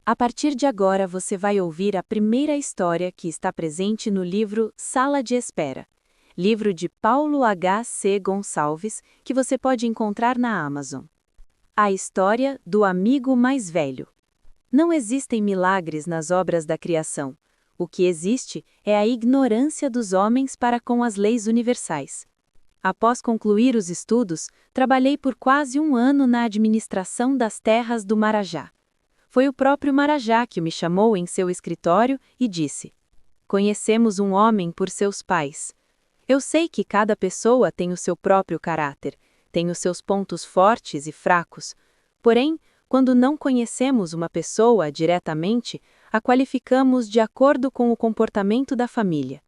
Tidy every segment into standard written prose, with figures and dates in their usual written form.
A partir de agora você vai ouvir a primeira história que está presente no livro Sala de Espera, livro de Paulo H. C. Gonçalves, que você pode encontrar na Amazon. A história do amigo mais velho. Não existem milagres nas obras da criação. O que existe é a ignorância dos homens para com as leis universais. Após concluir os estudos, trabalhei por quase um ano na administração das terras do Marajá. Foi o próprio Marajá que me chamou em seu escritório e disse: "Conhecemos um homem por seus pais. Eu sei que cada pessoa tem o seu próprio caráter, tem os seus pontos fortes e fracos. Porém, quando não conhecemos uma pessoa diretamente, a qualificamos de acordo com o comportamento da família.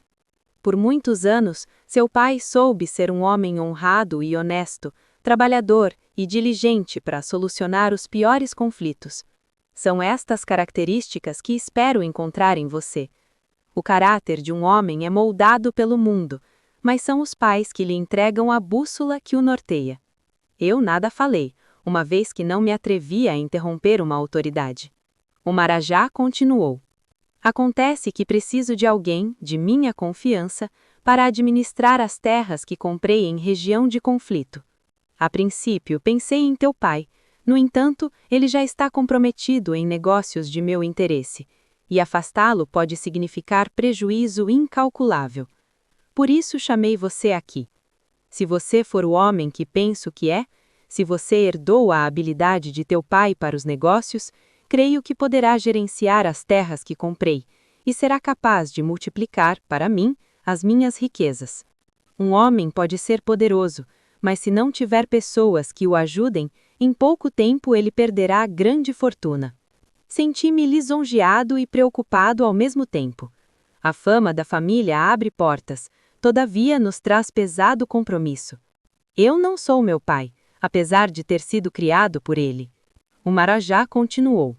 Por muitos anos, seu pai soube ser um homem honrado e honesto, trabalhador e diligente para solucionar os piores conflitos. São estas características que espero encontrar em você. O caráter de um homem é moldado pelo mundo, mas são os pais que lhe entregam a bússola que o norteia." Eu nada falei, uma vez que não me atrevia a interromper uma autoridade. O Marajá continuou: "Acontece que preciso de alguém, de minha confiança, para administrar as terras que comprei em região de conflito. A princípio, pensei em teu pai. No entanto, ele já está comprometido em negócios de meu interesse, e afastá-lo pode significar prejuízo incalculável. Por isso chamei você aqui. Se você for o homem que penso que é, se você herdou a habilidade de teu pai para os negócios, creio que poderá gerenciar as terras que comprei, e será capaz de multiplicar, para mim, as minhas riquezas. Um homem pode ser poderoso, mas se não tiver pessoas que o ajudem, em pouco tempo ele perderá grande fortuna." Senti-me lisonjeado e preocupado ao mesmo tempo. A fama da família abre portas, todavia nos traz pesado compromisso. Eu não sou meu pai, apesar de ter sido criado por ele. O Marajá continuou: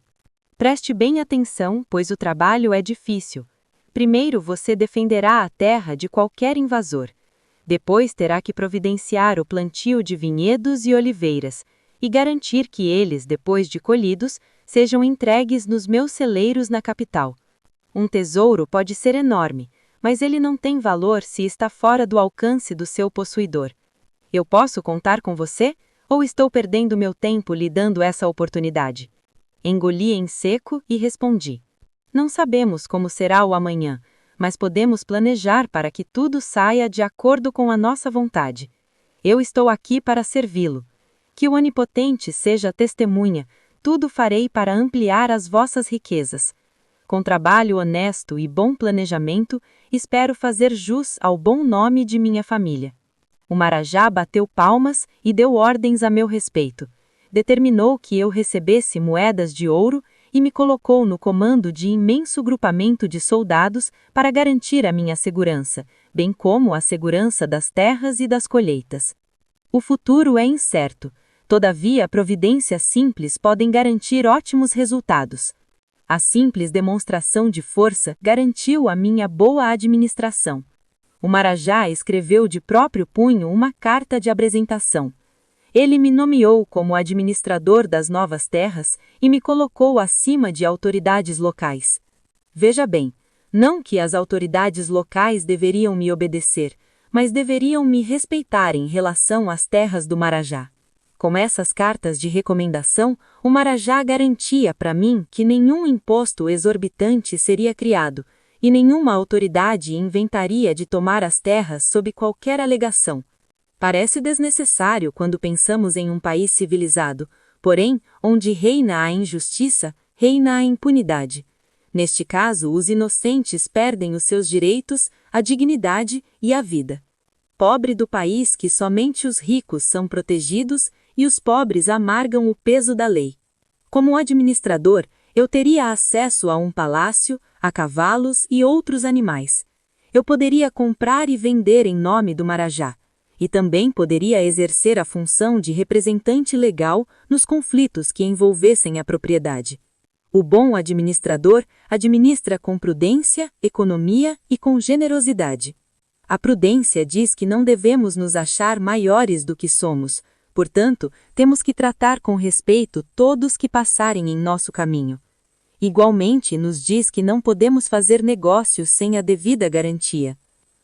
"Preste bem atenção, pois o trabalho é difícil. Primeiro você defenderá a terra de qualquer invasor. Depois terá que providenciar o plantio de vinhedos e oliveiras, e garantir que eles, depois de colhidos, sejam entregues nos meus celeiros na capital. Um tesouro pode ser enorme, mas ele não tem valor se está fora do alcance do seu possuidor. Eu posso contar com você? Ou estou perdendo meu tempo lhe dando essa oportunidade?" Engoli em seco e respondi: "Não sabemos como será o amanhã, mas podemos planejar para que tudo saia de acordo com a nossa vontade. Eu estou aqui para servi-lo. Que o Onipotente seja testemunha, tudo farei para ampliar as vossas riquezas. Com trabalho honesto e bom planejamento, espero fazer jus ao bom nome de minha família." O Marajá bateu palmas e deu ordens a meu respeito. Determinou que eu recebesse moedas de ouro e me colocou no comando de imenso grupamento de soldados para garantir a minha segurança, bem como a segurança das terras e das colheitas. O futuro é incerto, todavia providências simples podem garantir ótimos resultados. A simples demonstração de força garantiu a minha boa administração. O Marajá escreveu de próprio punho uma carta de apresentação. Ele me nomeou como administrador das novas terras e me colocou acima de autoridades locais. Veja bem, não que as autoridades locais deveriam me obedecer, mas deveriam me respeitar em relação às terras do Marajá. Com essas cartas de recomendação, o Marajá garantia para mim que nenhum imposto exorbitante seria criado, e nenhuma autoridade inventaria de tomar as terras sob qualquer alegação. Parece desnecessário quando pensamos em um país civilizado, porém, onde reina a injustiça, reina a impunidade. Neste caso, os inocentes perdem os seus direitos, a dignidade e a vida. Pobre do país que somente os ricos são protegidos e os pobres amargam o peso da lei. Como administrador, eu teria acesso a um palácio, a cavalos e outros animais. Eu poderia comprar e vender em nome do Marajá, e também poderia exercer a função de representante legal nos conflitos que envolvessem a propriedade. O bom administrador administra com prudência, economia e com generosidade. A prudência diz que não devemos nos achar maiores do que somos, portanto, temos que tratar com respeito todos que passarem em nosso caminho. Igualmente, nos diz que não podemos fazer negócios sem a devida garantia.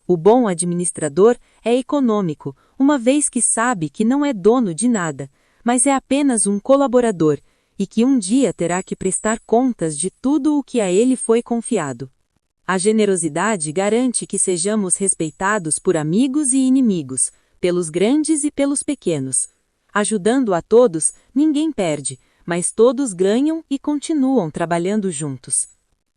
O bom administrador é econômico, uma vez que sabe que não é dono de nada, mas é apenas um colaborador e que um dia terá que prestar contas de tudo o que a ele foi confiado. A generosidade garante que sejamos respeitados por amigos e inimigos, pelos grandes e pelos pequenos. Ajudando a todos, ninguém perde, mas todos ganham e continuam trabalhando juntos.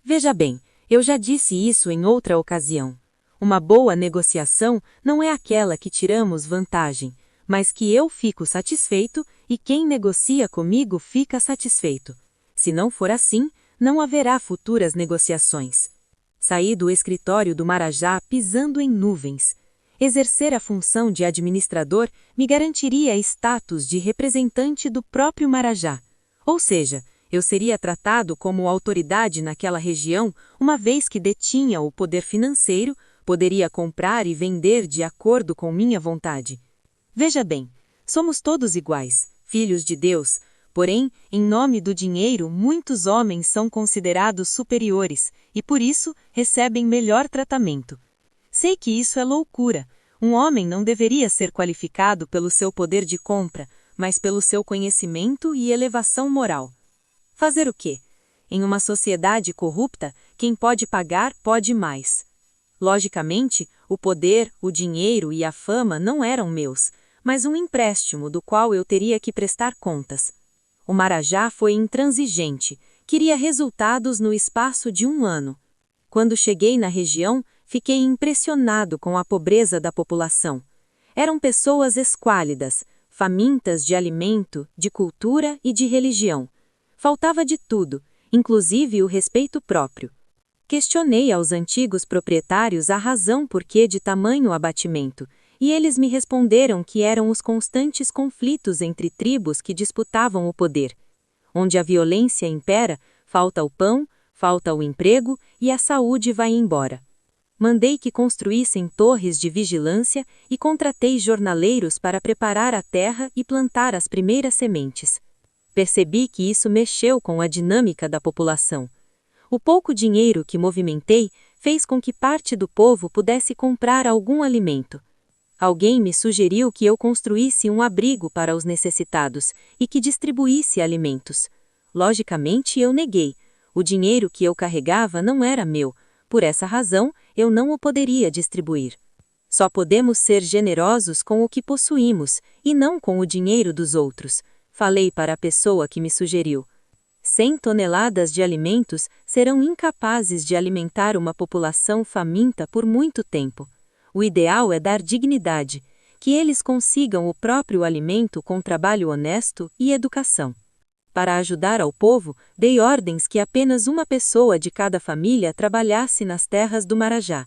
Veja bem, eu já disse isso em outra ocasião. Uma boa negociação não é aquela que tiramos vantagem, mas que eu fico satisfeito e quem negocia comigo fica satisfeito. Se não for assim, não haverá futuras negociações. Saí do escritório do Marajá pisando em nuvens. Exercer a função de administrador me garantiria status de representante do próprio Marajá. Ou seja, eu seria tratado como autoridade naquela região, uma vez que detinha o poder financeiro, poderia comprar e vender de acordo com minha vontade. Veja bem, somos todos iguais, filhos de Deus, porém, em nome do dinheiro, muitos homens são considerados superiores e, por isso, recebem melhor tratamento. Sei que isso é loucura. Um homem não deveria ser qualificado pelo seu poder de compra, mas pelo seu conhecimento e elevação moral. Fazer o quê? Em uma sociedade corrupta, quem pode pagar pode mais. Logicamente, o poder, o dinheiro e a fama não eram meus, mas um empréstimo do qual eu teria que prestar contas. O Marajá foi intransigente, queria resultados no espaço de 1 ano. Quando cheguei na região, fiquei impressionado com a pobreza da população. Eram pessoas esquálidas, famintas de alimento, de cultura e de religião. Faltava de tudo, inclusive o respeito próprio. Questionei aos antigos proprietários a razão por que de tamanho abatimento, e eles me responderam que eram os constantes conflitos entre tribos que disputavam o poder. Onde a violência impera, falta o pão, falta o emprego e a saúde vai embora. Mandei que construíssem torres de vigilância e contratei jornaleiros para preparar a terra e plantar as primeiras sementes. Percebi que isso mexeu com a dinâmica da população. O pouco dinheiro que movimentei fez com que parte do povo pudesse comprar algum alimento. Alguém me sugeriu que eu construísse um abrigo para os necessitados e que distribuísse alimentos. Logicamente, eu neguei. O dinheiro que eu carregava não era meu. Por essa razão, eu não o poderia distribuir. Só podemos ser generosos com o que possuímos e não com o dinheiro dos outros. Falei para a pessoa que me sugeriu. 100 toneladas de alimentos serão incapazes de alimentar uma população faminta por muito tempo. O ideal é dar dignidade, que eles consigam o próprio alimento com trabalho honesto e educação. Para ajudar ao povo, dei ordens que apenas uma pessoa de cada família trabalhasse nas terras do Marajá.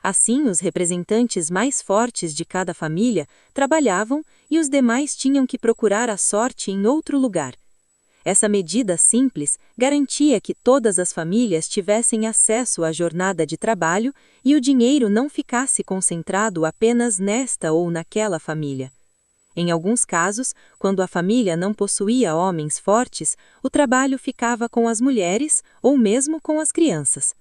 Assim, os representantes mais fortes de cada família trabalhavam e os demais tinham que procurar a sorte em outro lugar. Essa medida simples garantia que todas as famílias tivessem acesso à jornada de trabalho e o dinheiro não ficasse concentrado apenas nesta ou naquela família. Em alguns casos, quando a família não possuía homens fortes, o trabalho ficava com as mulheres ou mesmo com as crianças.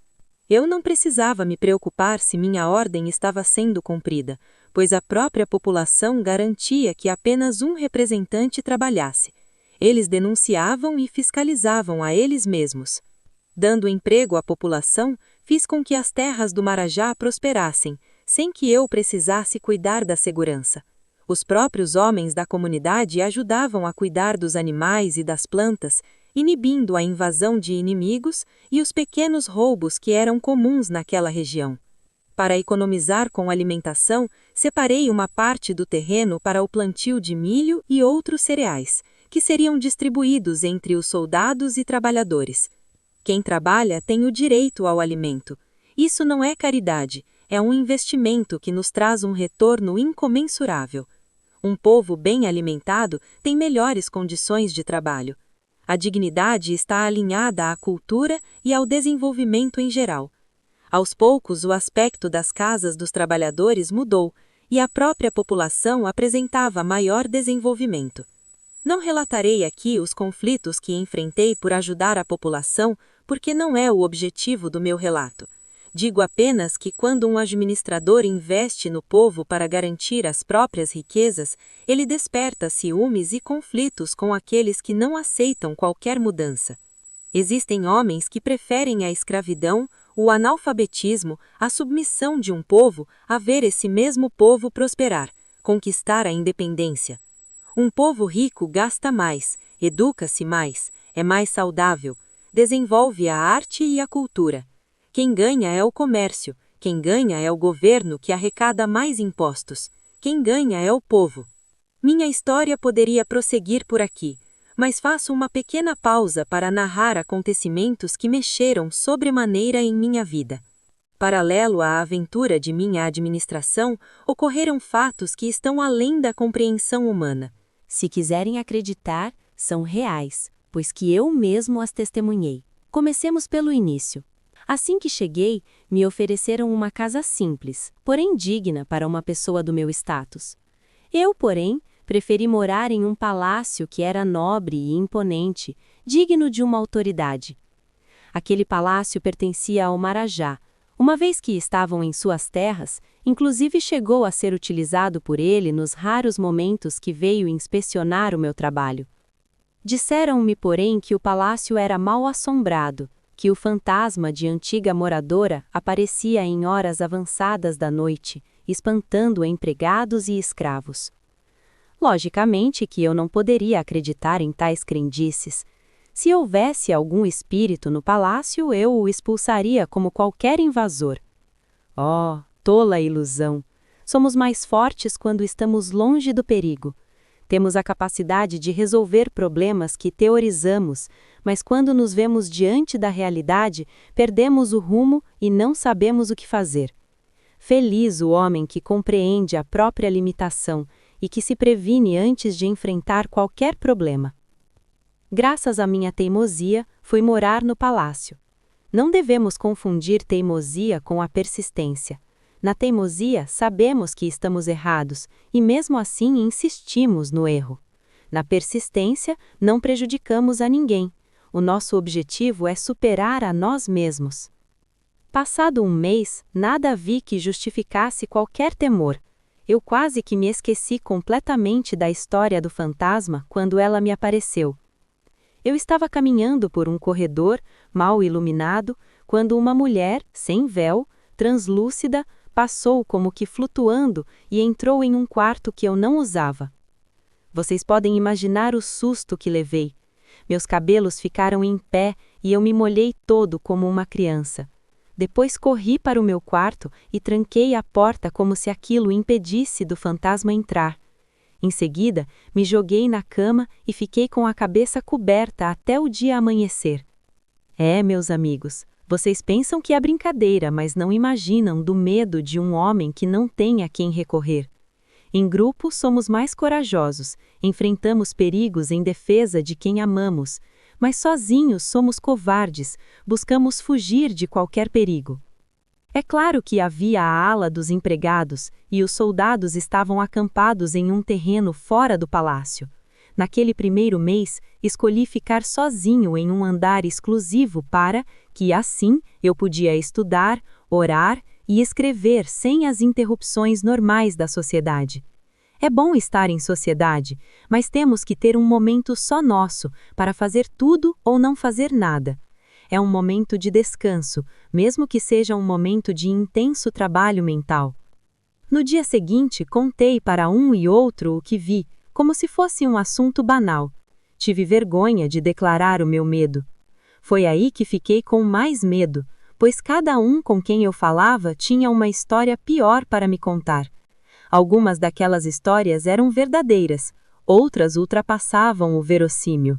Eu não precisava me preocupar se minha ordem estava sendo cumprida, pois a própria população garantia que apenas um representante trabalhasse. Eles denunciavam e fiscalizavam a eles mesmos. Dando emprego à população, fiz com que as terras do Marajá prosperassem, sem que eu precisasse cuidar da segurança. Os próprios homens da comunidade ajudavam a cuidar dos animais e das plantas, inibindo a invasão de inimigos e os pequenos roubos que eram comuns naquela região. Para economizar com alimentação, separei uma parte do terreno para o plantio de milho e outros cereais, que seriam distribuídos entre os soldados e trabalhadores. Quem trabalha tem o direito ao alimento. Isso não é caridade, é um investimento que nos traz um retorno incomensurável. Um povo bem alimentado tem melhores condições de trabalho. A dignidade está alinhada à cultura e ao desenvolvimento em geral. Aos poucos, o aspecto das casas dos trabalhadores mudou e a própria população apresentava maior desenvolvimento. Não relatarei aqui os conflitos que enfrentei por ajudar a população, porque não é o objetivo do meu relato. Digo apenas que quando um administrador investe no povo para garantir as próprias riquezas, ele desperta ciúmes e conflitos com aqueles que não aceitam qualquer mudança. Existem homens que preferem a escravidão, o analfabetismo, a submissão de um povo a ver esse mesmo povo prosperar, conquistar a independência. Um povo rico gasta mais, educa-se mais, é mais saudável, desenvolve a arte e a cultura. Quem ganha é o comércio, quem ganha é o governo que arrecada mais impostos, quem ganha é o povo. Minha história poderia prosseguir por aqui, mas faço uma pequena pausa para narrar acontecimentos que mexeram sobremaneira em minha vida. Paralelo à aventura de minha administração, ocorreram fatos que estão além da compreensão humana. Se quiserem acreditar, são reais, pois que eu mesmo as testemunhei. Comecemos pelo início. Assim que cheguei, me ofereceram uma casa simples, porém digna para uma pessoa do meu status. Eu, porém, preferi morar em um palácio que era nobre e imponente, digno de uma autoridade. Aquele palácio pertencia ao Marajá. Uma vez que estavam em suas terras, inclusive chegou a ser utilizado por ele nos raros momentos que veio inspecionar o meu trabalho. Disseram-me, porém, que o palácio era mal assombrado, que o fantasma de antiga moradora aparecia em horas avançadas da noite, espantando empregados e escravos. Logicamente que eu não poderia acreditar em tais crendices. Se houvesse algum espírito no palácio, eu o expulsaria como qualquer invasor. Oh, tola ilusão! Somos mais fortes quando estamos longe do perigo. Temos a capacidade de resolver problemas que teorizamos, mas quando nos vemos diante da realidade, perdemos o rumo e não sabemos o que fazer. Feliz o homem que compreende a própria limitação e que se previne antes de enfrentar qualquer problema. Graças à minha teimosia, fui morar no palácio. Não devemos confundir teimosia com a persistência. Na teimosia, sabemos que estamos errados e, mesmo assim, insistimos no erro. Na persistência, não prejudicamos a ninguém. O nosso objetivo é superar a nós mesmos. Passado um mês, nada vi que justificasse qualquer temor. Eu quase que me esqueci completamente da história do fantasma quando ela me apareceu. Eu estava caminhando por um corredor, mal iluminado, quando uma mulher, sem véu, translúcida, passou como que flutuando e entrou em um quarto que eu não usava. Vocês podem imaginar o susto que levei. Meus cabelos ficaram em pé e eu me molhei todo como uma criança. Depois corri para o meu quarto e tranquei a porta como se aquilo impedisse do fantasma entrar. Em seguida, me joguei na cama e fiquei com a cabeça coberta até o dia amanhecer. Meus amigos, vocês pensam que é brincadeira, mas não imaginam do medo de um homem que não tem a quem recorrer. Em grupo, somos mais corajosos, enfrentamos perigos em defesa de quem amamos, mas sozinhos somos covardes, buscamos fugir de qualquer perigo. É claro que havia a ala dos empregados e os soldados estavam acampados em um terreno fora do palácio. Naquele primeiro mês, escolhi ficar sozinho em um andar exclusivo para que, assim, eu podia estudar, orar e escrever sem as interrupções normais da sociedade. É bom estar em sociedade, mas temos que ter um momento só nosso para fazer tudo ou não fazer nada. É um momento de descanso, mesmo que seja um momento de intenso trabalho mental. No dia seguinte, contei para um e outro o que vi, como se fosse um assunto banal. Tive vergonha de declarar o meu medo. Foi aí que fiquei com mais medo, pois cada um com quem eu falava tinha uma história pior para me contar. Algumas daquelas histórias eram verdadeiras, outras ultrapassavam o verossímil.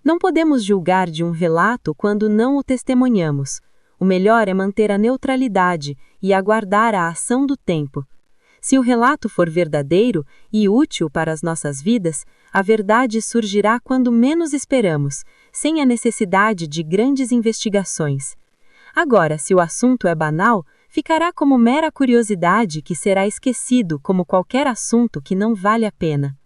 Não podemos julgar de um relato quando não o testemunhamos. O melhor é manter a neutralidade e aguardar a ação do tempo. Se o relato for verdadeiro e útil para as nossas vidas, a verdade surgirá quando menos esperamos, sem a necessidade de grandes investigações. Agora, se o assunto é banal, ficará como mera curiosidade que será esquecido como qualquer assunto que não vale a pena.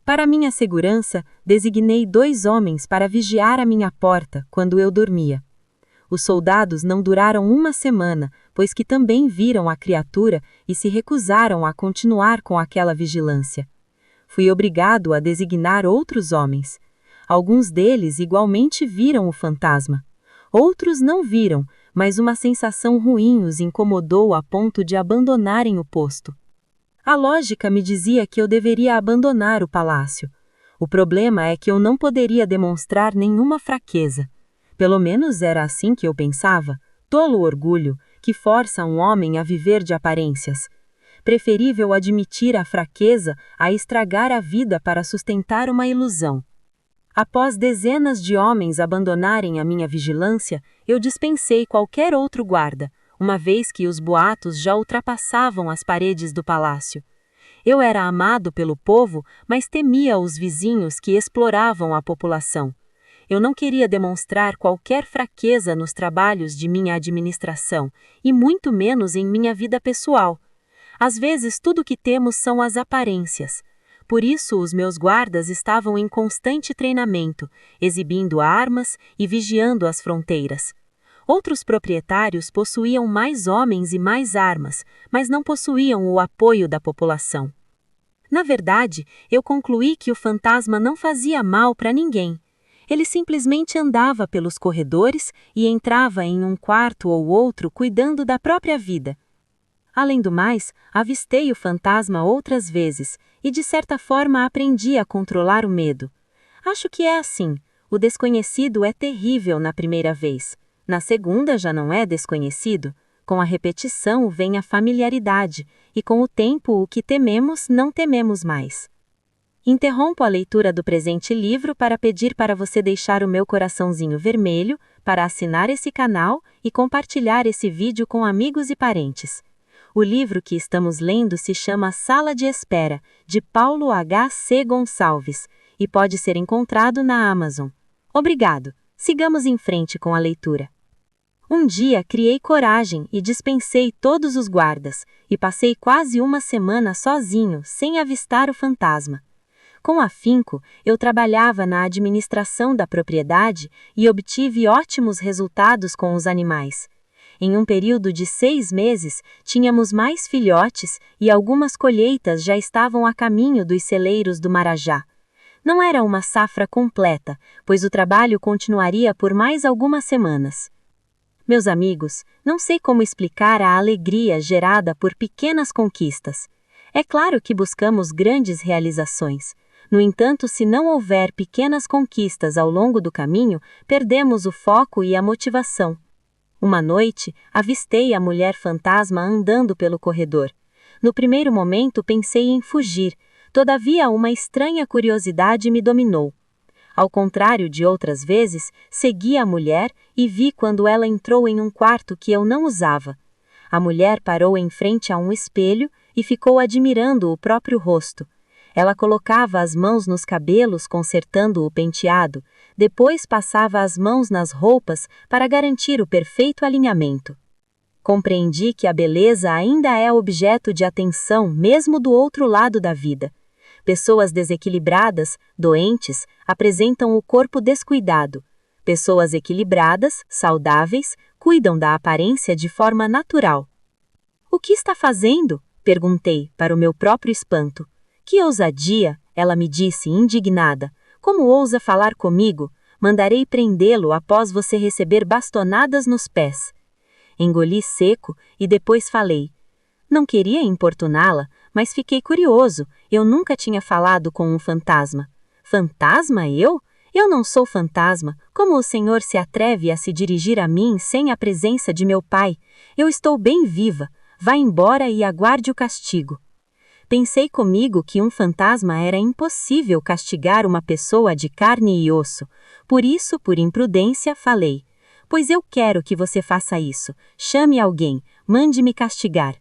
Para minha segurança, designei 2 homens para vigiar a minha porta quando eu dormia. Os soldados não duraram uma semana, pois que também viram a criatura e se recusaram a continuar com aquela vigilância. Fui obrigado a designar outros homens. Alguns deles igualmente viram o fantasma. Outros não viram, mas uma sensação ruim os incomodou a ponto de abandonarem o posto. A lógica me dizia que eu deveria abandonar o palácio. O problema é que eu não poderia demonstrar nenhuma fraqueza. Pelo menos era assim que eu pensava, tolo orgulho, que força um homem a viver de aparências. Preferível admitir a fraqueza a estragar a vida para sustentar uma ilusão. Após dezenas de homens abandonarem a minha vigilância, eu dispensei qualquer outro guarda, uma vez que os boatos já ultrapassavam as paredes do palácio. Eu era amado pelo povo, mas temia os vizinhos que exploravam a população. Eu não queria demonstrar qualquer fraqueza nos trabalhos de minha administração, e muito menos em minha vida pessoal. Às vezes, tudo o que temos são as aparências. Por isso, os meus guardas estavam em constante treinamento, exibindo armas e vigiando as fronteiras. Outros proprietários possuíam mais homens e mais armas, mas não possuíam o apoio da população. Na verdade, eu concluí que o fantasma não fazia mal para ninguém. Ele simplesmente andava pelos corredores e entrava em um quarto ou outro cuidando da própria vida. Além do mais, avistei o fantasma outras vezes e de certa forma aprendi a controlar o medo. Acho que é assim, o desconhecido é terrível na primeira vez. Na segunda já não é desconhecido, com a repetição vem a familiaridade, e com o tempo o que tememos não tememos mais. Interrompo a leitura do presente livro para pedir para você deixar o meu coraçãozinho vermelho, para assinar esse canal e compartilhar esse vídeo com amigos e parentes. O livro que estamos lendo se chama Sala de Espera, de Paulo H.C. Gonçalves, e pode ser encontrado na Amazon. Obrigado. Sigamos em frente com a leitura. Um dia criei coragem e dispensei todos os guardas, e passei quase uma semana sozinho, sem avistar o fantasma. Com afinco, eu trabalhava na administração da propriedade e obtive ótimos resultados com os animais. Em um período de 6 meses, tínhamos mais filhotes e algumas colheitas já estavam a caminho dos celeiros do Marajá. Não era uma safra completa, pois o trabalho continuaria por mais algumas semanas. Meus amigos, não sei como explicar a alegria gerada por pequenas conquistas. É claro que buscamos grandes realizações. No entanto, se não houver pequenas conquistas ao longo do caminho, perdemos o foco e a motivação. Uma noite, avistei a mulher fantasma andando pelo corredor. No primeiro momento pensei em fugir, todavia uma estranha curiosidade me dominou. Ao contrário de outras vezes, segui a mulher e vi quando ela entrou em um quarto que eu não usava. A mulher parou em frente a um espelho e ficou admirando o próprio rosto. Ela colocava as mãos nos cabelos consertando o penteado, depois passava as mãos nas roupas para garantir o perfeito alinhamento. Compreendi que a beleza ainda é objeto de atenção mesmo do outro lado da vida. Pessoas desequilibradas, doentes, apresentam o corpo descuidado. Pessoas equilibradas, saudáveis, cuidam da aparência de forma natural. "O que está fazendo?" perguntei, para o meu próprio espanto. "Que ousadia!" ela me disse, indignada. "Como ousa falar comigo? Mandarei prendê-lo após você receber bastonadas nos pés." Engoli seco e depois falei. Não queria importuná-la, mas fiquei curioso. Eu nunca tinha falado com um fantasma. Fantasma, eu? Eu não sou fantasma. Como o senhor se atreve a se dirigir a mim sem a presença de meu pai? Eu estou bem viva. Vá embora e aguarde o castigo. Pensei comigo que um fantasma era impossível castigar uma pessoa de carne e osso. Por isso, por imprudência, falei. Pois eu quero que você faça isso. Chame alguém, mande-me castigar.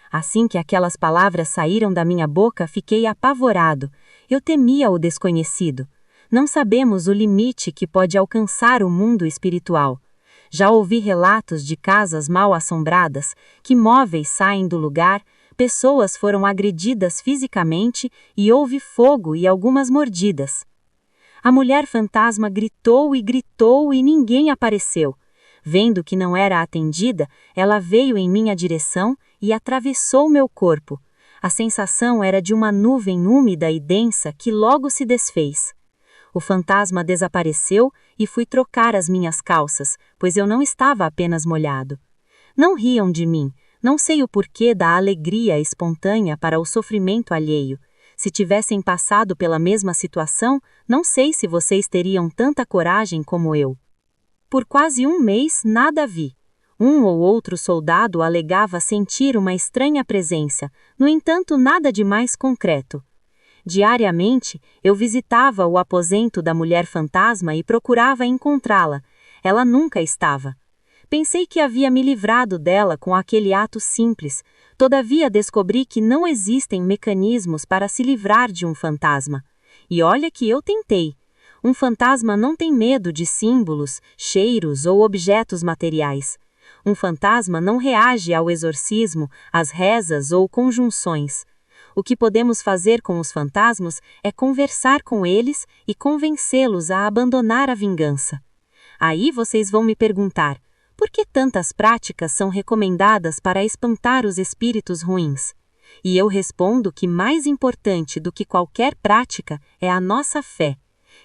Assim que aquelas palavras saíram da minha boca, fiquei apavorado. Eu temia o desconhecido. Não sabemos o limite que pode alcançar o mundo espiritual. Já ouvi relatos de casas mal assombradas, que móveis saem do lugar, pessoas foram agredidas fisicamente e houve fogo e algumas mordidas. A mulher fantasma gritou e ninguém apareceu. Vendo que não era atendida, ela veio em minha direção e atravessou meu corpo. A sensação era de uma nuvem úmida e densa que logo se desfez. O fantasma desapareceu e fui trocar as minhas calças, pois eu não estava apenas molhado. Não riam de mim, não sei o porquê da alegria espontânea para o sofrimento alheio. Se tivessem passado pela mesma situação, não sei se vocês teriam tanta coragem como eu. Por quase um mês, nada vi. Um ou outro soldado alegava sentir uma estranha presença, no entanto, nada de mais concreto. Diariamente, eu visitava o aposento da mulher fantasma e procurava encontrá-la. Ela nunca estava. Pensei que havia me livrado dela com aquele ato simples, todavia descobri que não existem mecanismos para se livrar de um fantasma. E olha que eu tentei. Um fantasma não tem medo de símbolos, cheiros ou objetos materiais. Um fantasma não reage ao exorcismo, às rezas ou conjunções. O que podemos fazer com os fantasmas é conversar com eles e convencê-los a abandonar a vingança. Aí vocês vão me perguntar: por que tantas práticas são recomendadas para espantar os espíritos ruins? E eu respondo que mais importante do que qualquer prática é a nossa fé.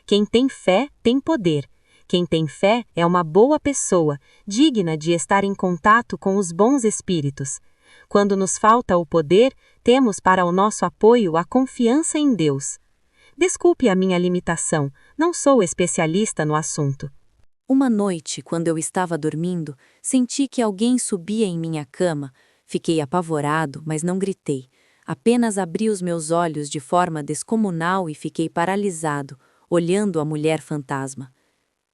Quem tem fé tem poder. Quem tem fé é uma boa pessoa, digna de estar em contato com os bons espíritos. Quando nos falta o poder, temos para o nosso apoio a confiança em Deus. Desculpe a minha limitação, não sou especialista no assunto. Uma noite, quando eu estava dormindo, senti que alguém subia em minha cama. Fiquei apavorado, mas não gritei. Apenas abri os meus olhos de forma descomunal e fiquei paralisado, olhando a mulher fantasma.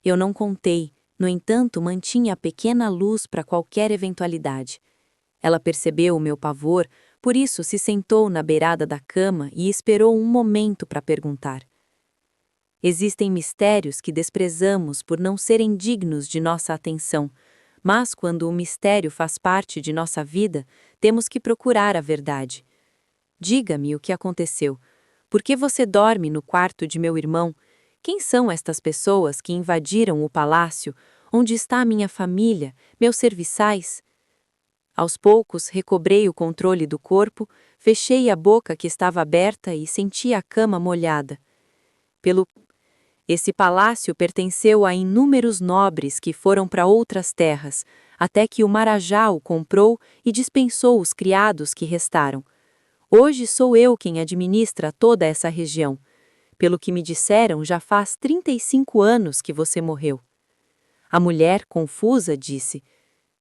Eu não contei, no entanto, mantinha a pequena luz para qualquer eventualidade. Ela percebeu o meu pavor, por isso se sentou na beirada da cama e esperou um momento para perguntar. Existem mistérios que desprezamos por não serem dignos de nossa atenção, mas quando o mistério faz parte de nossa vida, temos que procurar a verdade. Diga-me o que aconteceu. Por que você dorme no quarto de meu irmão? Quem são estas pessoas que invadiram o palácio? Onde está a minha família, meus serviçais? Aos poucos, recobrei o controle do corpo, fechei a boca que estava aberta e senti a cama molhada. Esse palácio pertenceu a inúmeros nobres que foram para outras terras, até que o Marajá o comprou e dispensou os criados que restaram. Hoje sou eu quem administra toda essa região. Pelo que me disseram, já faz 35 anos que você morreu. A mulher, confusa, disse: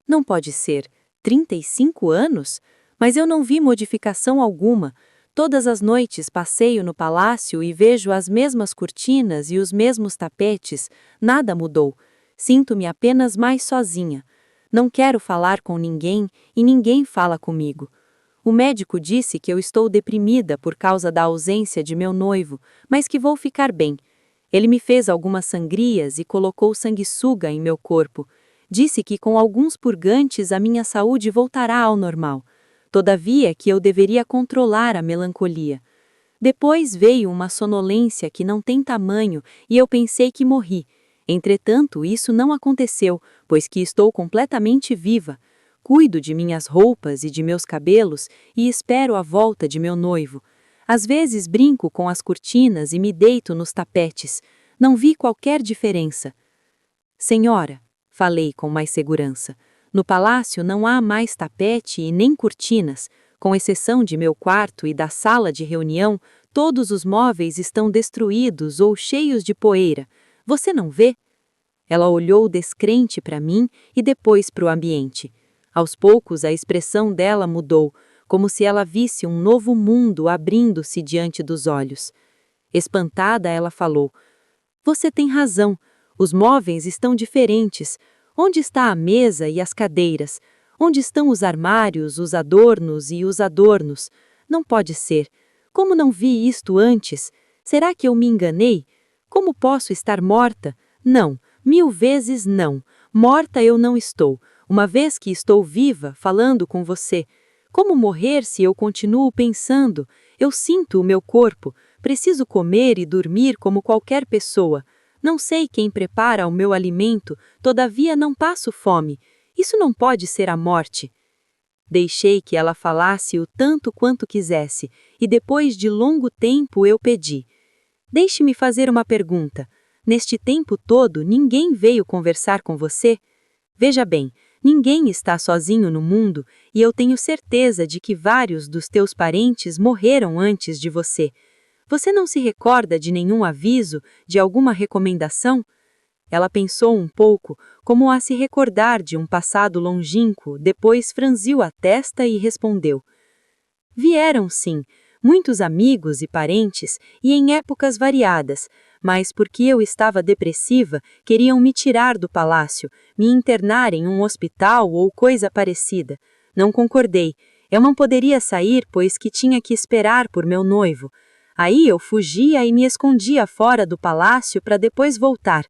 Não pode ser. 35 anos? Mas eu não vi modificação alguma. Todas as noites passeio no palácio e vejo as mesmas cortinas e os mesmos tapetes. Nada mudou. Sinto-me apenas mais sozinha. Não quero falar com ninguém e ninguém fala comigo. O médico disse que eu estou deprimida por causa da ausência de meu noivo, mas que vou ficar bem. Ele me fez algumas sangrias e colocou sanguessuga em meu corpo. Disse que com alguns purgantes a minha saúde voltará ao normal. Todavia que eu deveria controlar a melancolia. Depois veio uma sonolência que não tem tamanho e eu pensei que morri. Entretanto, isso não aconteceu, pois que estou completamente viva. Cuido de minhas roupas e de meus cabelos e espero a volta de meu noivo. Às vezes brinco com as cortinas e me deito nos tapetes. Não vi qualquer diferença. Senhora, falei com mais segurança, no palácio não há mais tapete e nem cortinas. Com exceção de meu quarto e da sala de reunião, todos os móveis estão destruídos ou cheios de poeira. Você não vê? Ela olhou descrente para mim e depois para o ambiente. Aos poucos, a expressão dela mudou, como se ela visse um novo mundo abrindo-se diante dos olhos. Espantada, ela falou: Você tem razão, os móveis estão diferentes. Onde está a mesa e as cadeiras? Onde estão os armários, os adornos e os adornos? Não pode ser. Como não vi isto antes? Será que eu me enganei? Como posso estar morta? Não, 1000 vezes não. Morta eu não estou. Uma vez que estou viva, falando com você. Como morrer se eu continuo pensando? Eu sinto o meu corpo. Preciso comer e dormir como qualquer pessoa. Não sei quem prepara o meu alimento, todavia não passo fome. Isso não pode ser a morte. Deixei que ela falasse o tanto quanto quisesse, e depois de longo tempo eu pedi: deixe-me fazer uma pergunta. Neste tempo todo, ninguém veio conversar com você? Veja bem, ninguém está sozinho no mundo, e eu tenho certeza de que vários dos teus parentes morreram antes de você. Você não se recorda de nenhum aviso, de alguma recomendação? Ela pensou um pouco, como a se recordar de um passado longínquo, depois franziu a testa e respondeu: vieram, sim, muitos amigos e parentes, e em épocas variadas, mas porque eu estava depressiva, queriam me tirar do palácio, me internar em um hospital ou coisa parecida. Não concordei. Eu não poderia sair, pois que tinha que esperar por meu noivo. Aí eu fugia e me escondia fora do palácio para depois voltar.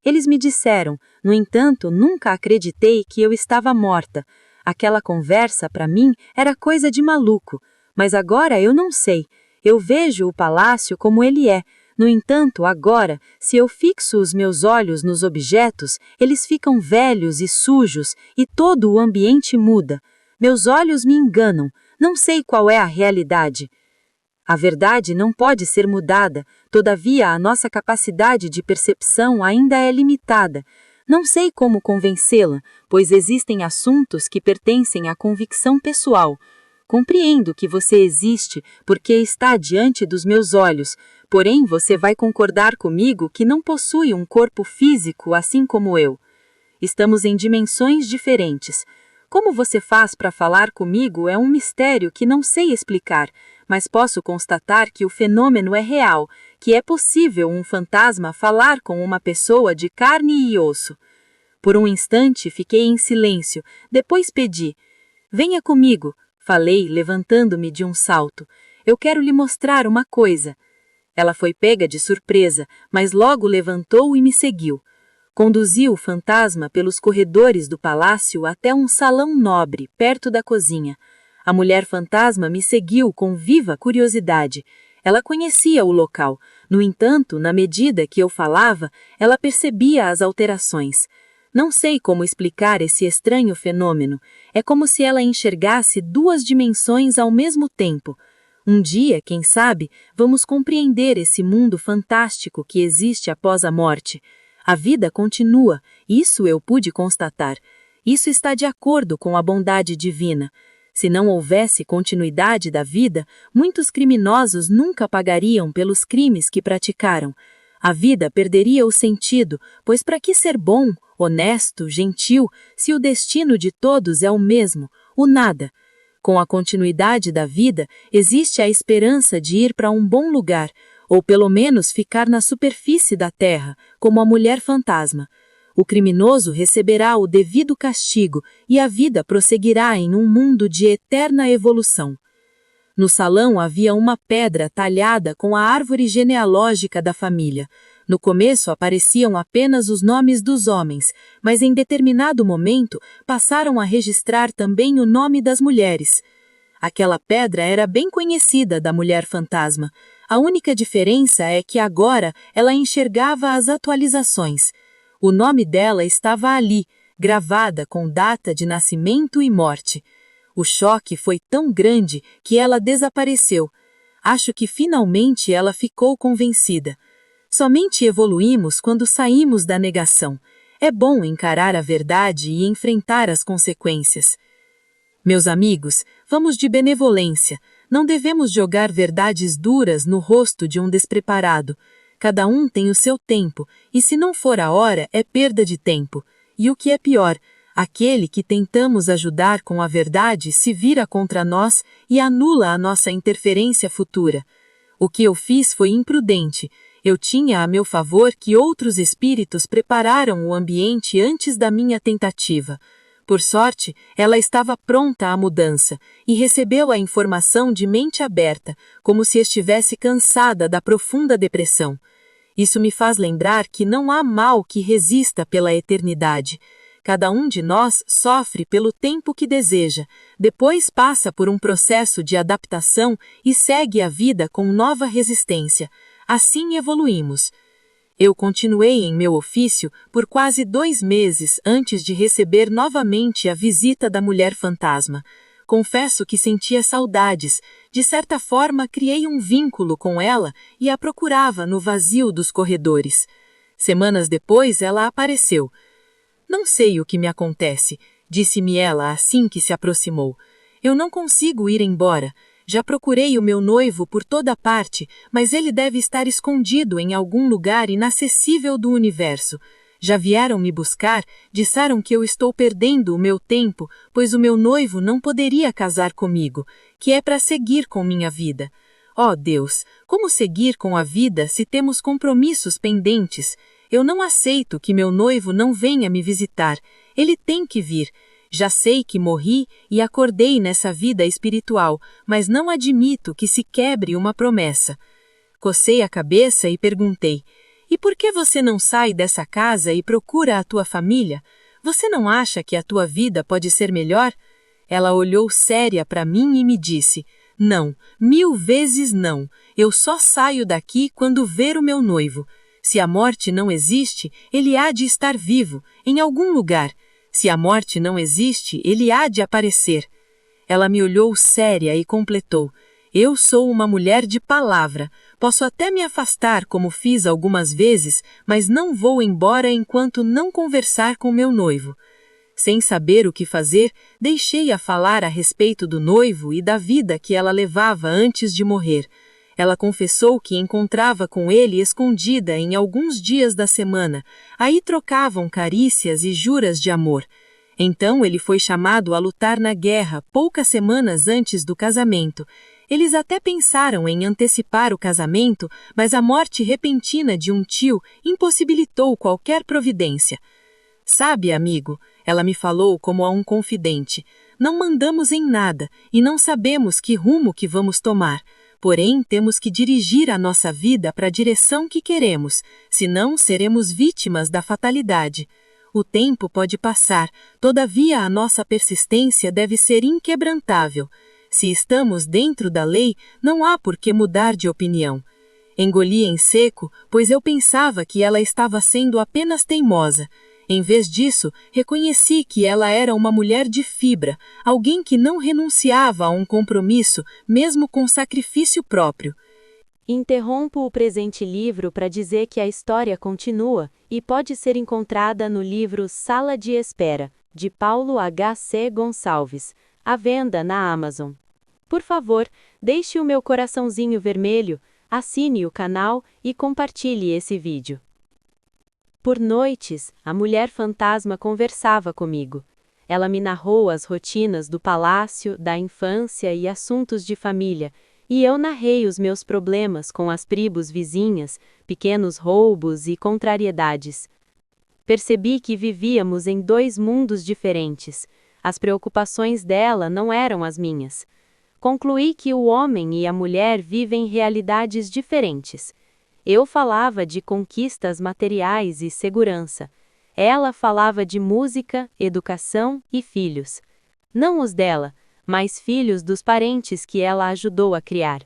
Eles me disseram, no entanto, nunca acreditei que eu estava morta. Aquela conversa, para mim, era coisa de maluco. Mas agora eu não sei. Eu vejo o palácio como ele é. No entanto, agora, se eu fixo os meus olhos nos objetos, eles ficam velhos e sujos, e todo o ambiente muda. Meus olhos me enganam. Não sei qual é a realidade. A verdade não pode ser mudada, todavia a nossa capacidade de percepção ainda é limitada. Não sei como convencê-la, pois existem assuntos que pertencem à convicção pessoal. Compreendo que você existe porque está diante dos meus olhos, porém você vai concordar comigo que não possui um corpo físico assim como eu. Estamos em dimensões diferentes. Como você faz para falar comigo é um mistério que não sei explicar, mas posso constatar que o fenômeno é real, que é possível um fantasma falar com uma pessoa de carne e osso. Por um instante fiquei em silêncio, depois pedi: venha comigo. Falei, levantando-me de um salto. Eu quero lhe mostrar uma coisa. Ela foi pega de surpresa, mas logo levantou e me seguiu. Conduziu o fantasma pelos corredores do palácio até um salão nobre, perto da cozinha. A mulher fantasma me seguiu com viva curiosidade. Ela conhecia o local. No entanto, na medida que eu falava, ela percebia as alterações. Não sei como explicar esse estranho fenômeno. É como se ela enxergasse duas dimensões ao mesmo tempo. Um dia, quem sabe, vamos compreender esse mundo fantástico que existe após a morte. A vida continua, isso eu pude constatar. Isso está de acordo com a bondade divina. Se não houvesse continuidade da vida, muitos criminosos nunca pagariam pelos crimes que praticaram. A vida perderia o sentido, pois para que ser bom, honesto, gentil, se o destino de todos é o mesmo, o nada? Com a continuidade da vida, existe a esperança de ir para um bom lugar, ou pelo menos ficar na superfície da terra, como a mulher fantasma. O criminoso receberá o devido castigo e a vida prosseguirá em um mundo de eterna evolução. No salão havia uma pedra talhada com a árvore genealógica da família. No começo apareciam apenas os nomes dos homens, mas em determinado momento passaram a registrar também o nome das mulheres. Aquela pedra era bem conhecida da mulher fantasma. A única diferença é que agora ela enxergava as atualizações. O nome dela estava ali, gravada com data de nascimento e morte. O choque foi tão grande que ela desapareceu. Acho que finalmente ela ficou convencida. Somente evoluímos quando saímos da negação. É bom encarar a verdade e enfrentar as consequências. Meus amigos, vamos de benevolência. Não devemos jogar verdades duras no rosto de um despreparado. Cada um tem o seu tempo, e se não for a hora, é perda de tempo. E o que é pior, aquele que tentamos ajudar com a verdade se vira contra nós e anula a nossa interferência futura. O que eu fiz foi imprudente. Eu tinha a meu favor que outros espíritos prepararam o ambiente antes da minha tentativa. Por sorte, ela estava pronta à mudança e recebeu a informação de mente aberta, como se estivesse cansada da profunda depressão. Isso me faz lembrar que não há mal que resista pela eternidade. Cada um de nós sofre pelo tempo que deseja, depois passa por um processo de adaptação e segue a vida com nova resistência. Assim evoluímos. Eu continuei em meu ofício por quase 2 meses antes de receber novamente a visita da mulher fantasma. Confesso que sentia saudades. De certa forma, criei um vínculo com ela e a procurava no vazio dos corredores. Semanas depois, ela apareceu. Não sei o que me acontece, disse-me ela assim que se aproximou. Eu não consigo ir embora. Já procurei o meu noivo por toda parte, mas ele deve estar escondido em algum lugar inacessível do universo. Já vieram me buscar, disseram que eu estou perdendo o meu tempo, pois o meu noivo não poderia casar comigo, que é para seguir com minha vida. Oh Deus, como seguir com a vida se temos compromissos pendentes? Eu não aceito que meu noivo não venha me visitar. Ele tem que vir. Já sei que morri e acordei nessa vida espiritual, mas não admito que se quebre uma promessa. Cocei a cabeça e perguntei: e por que você não sai dessa casa e procura a tua família? Você não acha que a tua vida pode ser melhor? Ela olhou séria para mim e me disse: não, 1000 vezes não. Eu só saio daqui quando ver o meu noivo. Se a morte não existe, ele há de estar vivo, em algum lugar. Se a morte não existe, ele há de aparecer. Ela me olhou séria e completou: eu sou uma mulher de palavra. Posso até me afastar, como fiz algumas vezes, mas não vou embora enquanto não conversar com meu noivo. Sem saber o que fazer, deixei-a falar a respeito do noivo e da vida que ela levava antes de morrer. Ela confessou que encontrava com ele escondida em alguns dias da semana. Aí trocavam carícias e juras de amor. Então ele foi chamado a lutar na guerra poucas semanas antes do casamento. Eles até pensaram em antecipar o casamento, mas a morte repentina de um tio impossibilitou qualquer providência. Sabe, amigo, ela me falou como a um confidente, não mandamos em nada e não sabemos que rumo que vamos tomar. Porém, temos que dirigir a nossa vida para a direção que queremos, senão seremos vítimas da fatalidade. O tempo pode passar, todavia a nossa persistência deve ser inquebrantável. Se estamos dentro da lei, não há por que mudar de opinião. Engoli em seco, pois eu pensava que ela estava sendo apenas teimosa. Em vez disso, reconheci que ela era uma mulher de fibra, alguém que não renunciava a um compromisso, mesmo com sacrifício próprio. Interrompo o presente livro para dizer que a história continua e pode ser encontrada no livro Sala de Espera, de Paulo H.C. Gonçalves, à venda na Amazon. Por favor, deixe o meu coraçãozinho vermelho, assine o canal e compartilhe esse vídeo. Por noites, a mulher fantasma conversava comigo. Ela me narrou as rotinas do palácio, da infância e assuntos de família, e eu narrei os meus problemas com as tribos vizinhas, pequenos roubos e contrariedades. Percebi que vivíamos em 2 mundos diferentes. As preocupações dela não eram as minhas. Concluí que o homem e a mulher vivem realidades diferentes. Eu falava de conquistas materiais e segurança. Ela falava de música, educação e filhos. Não os dela, mas filhos dos parentes que ela ajudou a criar.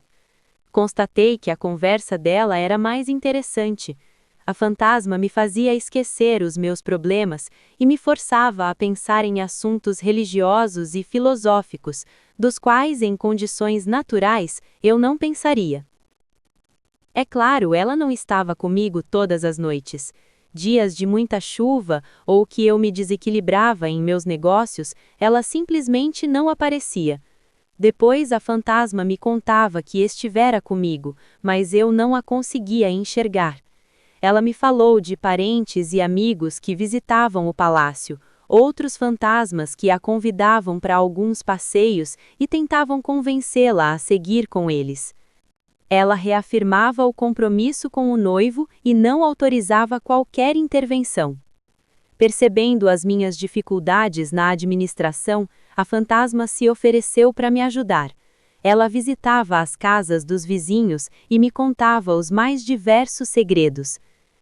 Constatei que a conversa dela era mais interessante. A fantasma me fazia esquecer os meus problemas e me forçava a pensar em assuntos religiosos e filosóficos, dos quais, em condições naturais, eu não pensaria. É claro, ela não estava comigo todas as noites. Dias de muita chuva ou que eu me desequilibrava em meus negócios, ela simplesmente não aparecia. Depois a fantasma me contava que estivera comigo, mas eu não a conseguia enxergar. Ela me falou de parentes e amigos que visitavam o palácio, outros fantasmas que a convidavam para alguns passeios e tentavam convencê-la a seguir com eles. Ela reafirmava o compromisso com o noivo e não autorizava qualquer intervenção. Percebendo as minhas dificuldades na administração, a fantasma se ofereceu para me ajudar. Ela visitava as casas dos vizinhos e me contava os mais diversos segredos.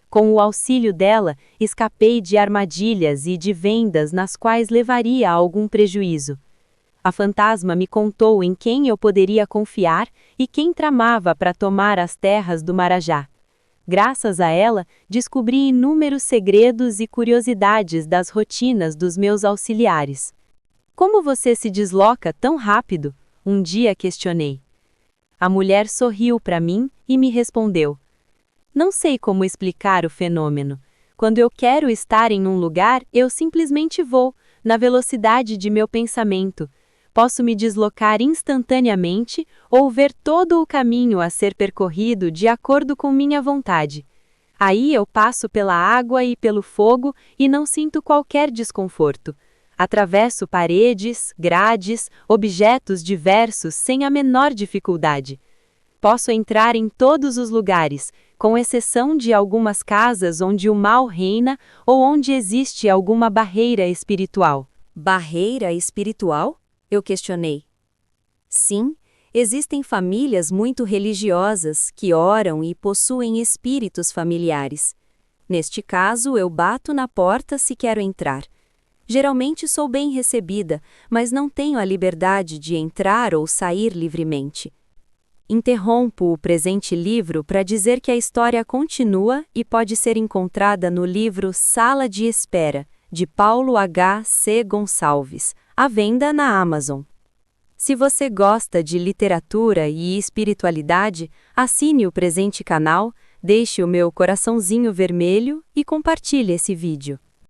Com o auxílio dela, escapei de armadilhas e de vendas nas quais levaria a algum prejuízo. A fantasma me contou em quem eu poderia confiar e quem tramava para tomar as terras do Marajá. Graças a ela, descobri inúmeros segredos e curiosidades das rotinas dos meus auxiliares. Como você se desloca tão rápido? Um dia questionei. A mulher sorriu para mim e me respondeu: não sei como explicar o fenômeno. Quando eu quero estar em um lugar, eu simplesmente vou, na velocidade de meu pensamento. Posso me deslocar instantaneamente ou ver todo o caminho a ser percorrido de acordo com minha vontade. Aí eu passo pela água e pelo fogo e não sinto qualquer desconforto. Atravesso paredes, grades, objetos diversos sem a menor dificuldade. Posso entrar em todos os lugares, com exceção de algumas casas onde o mal reina ou onde existe alguma barreira espiritual. Barreira espiritual? Eu questionei. Sim, existem famílias muito religiosas que oram e possuem espíritos familiares. Neste caso, eu bato na porta se quero entrar. Geralmente sou bem recebida, mas não tenho a liberdade de entrar ou sair livremente. Interrompo o presente livro para dizer que a história continua e pode ser encontrada no livro Sala de Espera, de Paulo H. C. Gonçalves, à venda na Amazon. Se você gosta de literatura e espiritualidade, assine o presente canal, deixe o meu coraçãozinho vermelho e compartilhe esse vídeo.